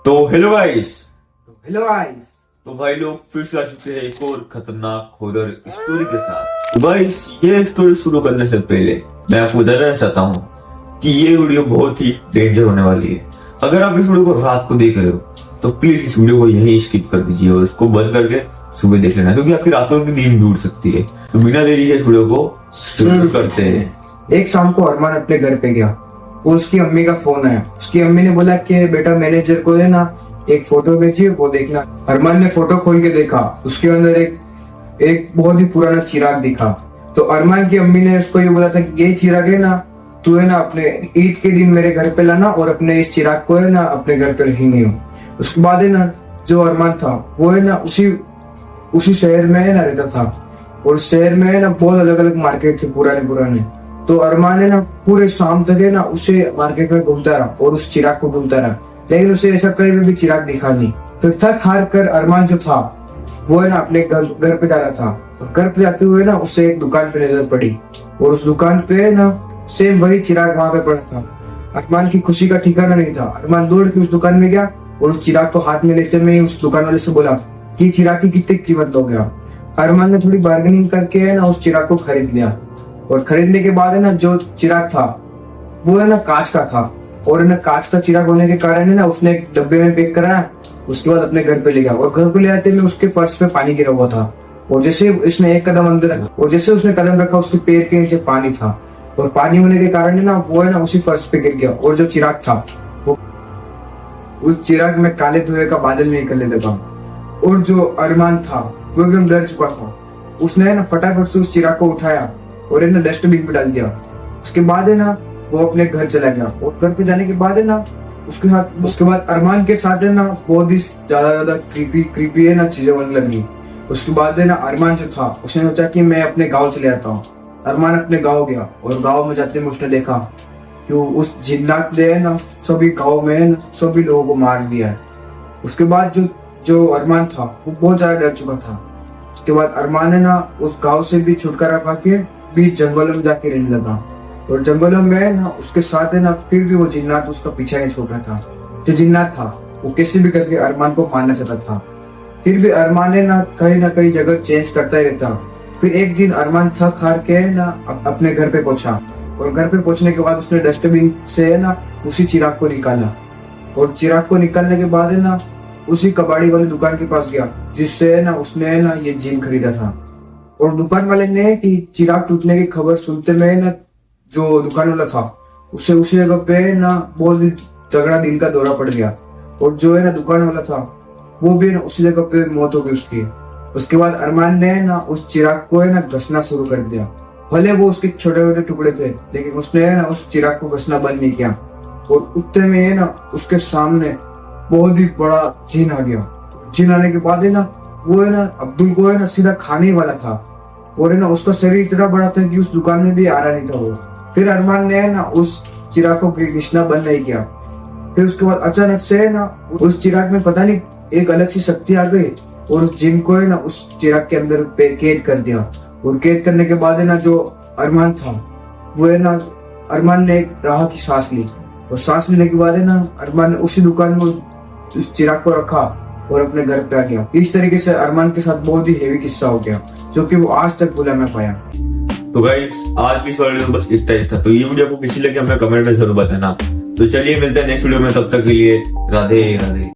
तो hello guys. Hello guys. तो भाई लोग फिर से आ चुके हैं एक और खतरनाक हॉरर स्टोरी के साथ। तो गाइस, ये स्टोरी शुरू करने से पहले मैं आपको बताना चाहता हूँ कि ये वीडियो बहुत ही डेंजर होने वाली है। अगर आप इस वीडियो को रात को देख रहे हो तो प्लीज इस वीडियो को यहीं स्किप कर दीजिए और इसको बंद करके सुबह देख लेना, क्योंकि आपकी रातों की नींद टूट सकती है। तो बिना देरी के इस वीडियो को शुरू करते हैं। एक शाम को अरमान अपने घर पे गया और उसकी अम्मी का फोन आया। उसकी अम्मी ने बोला कि बेटा मैनेजर को है ना एक फोटो भेजिए, वो देखना। अरमान ने फोटो खोल के देखा, उसके अंदर एक बहुत ही पुराना चिराग दिखा। तो अरमान की अम्मी ने उसको ये बोला था कि ये चिराग है ना, तू है ना अपने ईद के दिन मेरे घर पे लाना और अपने इस चिराग को है ना अपने घर पे रखेंगे। उसके बाद है ना जो अरमान था वो है ना उसी शहर में है ना रहता था और शहर में है ना बहुत अलग अलग मार्केट थे पुराने। तो अरमान है ना पूरे शाम तक है ना उसे मार्केट में घूमता रहा और उस चिराग को घूमता रहा, लेकिन उसे ऐसा कहीं भी चिराग दिखा नहीं। फिर थक हार कर अरमान जो था वो है ना अपने घर पे जा रहा था और घर पे जाते हुए ना उसे एक दुकान पे नजर पड़ी और उस दुकान पे है ना सेम वही चिराग वहां पे पड़ा था। अरमान की खुशी का ठिकाना नहीं था। अरमान दौड़ के उस दुकान में गया और उस चिराग को हाथ में लेते हुए उस दुकान वाले से बोला कि चिराग की कितनी कीमत दोगे आप। अरमान ने थोड़ी बार्गेनिंग करके है ना उस चिराग को खरीद लिया और खरीदने के बाद है ना जो चिराग था वो है ना कांच का था और है ना कांच का चिराग होने के कारण है ना उसने एक डब्बे में पैक कराया। उसके बाद अपने घर पे ले गया और घर पे ले आते में उसके फर्श पे पानी गिरा हुआ था और जैसे उसने एक कदम अंदर रखा और जैसे उसने कदम रखा उसके पैर के नीचे पानी था और पानी होने के कारण है ना वो है ना उसी फर्श पे गिर गया और जो चिराग था वो उस चिराग में काले धुएं का बादल निकलने लगा और जो अरमान था वो एकदम डर चुका था। उसने है ना फटाफट से उस चिराग को उठाया और है ना डस्टबिन पे डाल दिया। उसके बाद है ना वो अपने घर चला गया और घर पे जाने के बाद है ना उसके बाद अरमान के साथ है ना बहुत ही ज्यादा क्रीपी है ना चीजें बनने लगी। उसके बाद है ना अरमान जो था उसने सोचा कि मैं अपने गाँव चले जाता हूँ। अरमान अपने गाँव गया और गाँव में जाते में उसने देखा कि उस जिन्नात ने है ना सभी गाँव में सभी लोगों को मार दिया है। उसके बाद जो अरमान था वो बहुत ज्यादा डर चुका था। उसके बाद अरमान है ना उस गांव से भी छुटकारा पाके बीच जंगलों में जाके रहने लगा और जंगलों में ना उसके साथ है ना फिर भी वो जिन्नात उसका पीछा नहीं छोड़ रहा था। जो जिन्नात था वो कैसे भी करके अरमान को मारना चाहता था। फिर भी अरमान है ना कहीं जगह चेंज करता ही रहता। फिर एक दिन अरमान थक हार के ना अपने घर पे पहुंचा और घर पे पहुंचने के बाद उसने डस्टबिन से है ना उसी चिराग को निकाला और चिराग को निकालने के बाद है ना उसी कबाड़ी वाली दुकान के पास गया जिससे है ना उसने है ना ये जिन खरीदा था। और दुकान वाले ने कि चिराग टूटने की खबर सुनते में ना जो दुकान वाला था उसे उसी जगह पे ना बहुत ही तगड़ा दिल का दौरा पड़ गया और जो है ना दुकान वाला था वो भी ना उसी जगह पे मौत हो गई उसकी। उसके बाद अरमान ने ना उस चिराग को है ना घसना शुरू कर दिया। भले वो उसके छोटे छोटे टुकड़े थे लेकिन उसने है ना उस चिराग को घसना बंद नहीं किया और उतने में है ना उसके सामने बहुत ही बड़ा जिन आ गया। जिन आने के बाद है ना वो है ना अब्दुल को है ना सीधा खाने वाला था और है ना उसका शरीर इतना बड़ा था कि उस दुकान में भी आ रहा नहीं था वो। फिर अरमान ने है ना उस चिराग को घिसना बंद नहीं किया। फिर उसके बाद अचानक से है ना उस चिराग में पता नहीं एक अलग सी शक्ति आ गई और उस जिन को है ना उस चिराग के अंदर कैद कर दिया। और कैद करने के बाद है ना जो अरमान था वो है ना अरमान ने एक राह की सांस ली और सांस लेने के बाद है ना अरमान ने उसी दुकान में उस चिराग को रखा और अपने घर पे आ गया। इस तरीके से अरमान के साथ बहुत ही हेवी किस्सा हो गया जो कि वो आज तक भुला ना पाया। तो गाइस, आज की इस वीडियो में बस इतना ही था। तो ये वीडियो आपको कैसी लगी हमें कमेंट में जरूर बताना। तो चलिए मिलते हैं नेक्स्ट वीडियो में, तब तक के लिए राधे राधे।